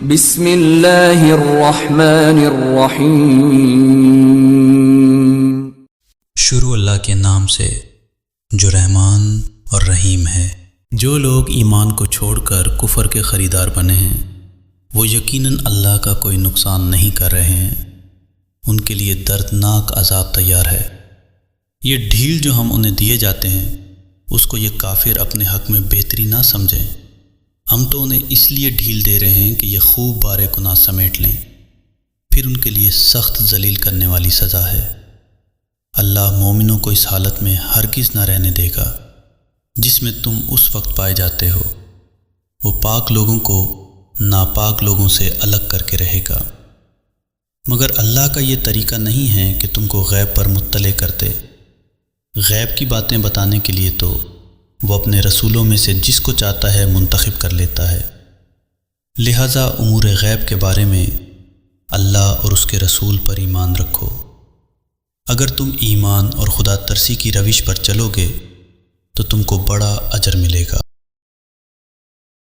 بسم اللہ الرحمن الرحیم۔ شروع اللہ کے نام سے جو رحمان اور رحیم ہے۔ جو لوگ ایمان کو چھوڑ کر کفر کے خریدار بنے ہیں وہ یقیناً اللہ کا کوئی نقصان نہیں کر رہے ہیں، ان کے لیے دردناک عذاب تیار ہے۔ یہ ڈھیل جو ہم انہیں دیے جاتے ہیں اس کو یہ کافر اپنے حق میں بہتری نہ سمجھیں، ہم تو انہیں اس لیے ڈھیل دے رہے ہیں کہ یہ خوب بارے گناہ سمیٹ لیں، پھر ان کے لیے سخت ذلیل کرنے والی سزا ہے۔ اللہ مومنوں کو اس حالت میں ہرگز نہ رہنے دے گا جس میں تم اس وقت پائے جاتے ہو، وہ پاک لوگوں کو ناپاک لوگوں سے الگ کر کے رہے گا۔ مگر اللہ کا یہ طریقہ نہیں ہے کہ تم کو غیب پر مطلع کرتے، غیب کی باتیں بتانے کے لیے تو وہ اپنے رسولوں میں سے جس کو چاہتا ہے منتخب کر لیتا ہے، لہٰذا امور غیب کے بارے میں اللہ اور اس کے رسول پر ایمان رکھو۔ اگر تم ایمان اور خدا ترسی کی روش پر چلو گے تو تم کو بڑا اجر ملے گا۔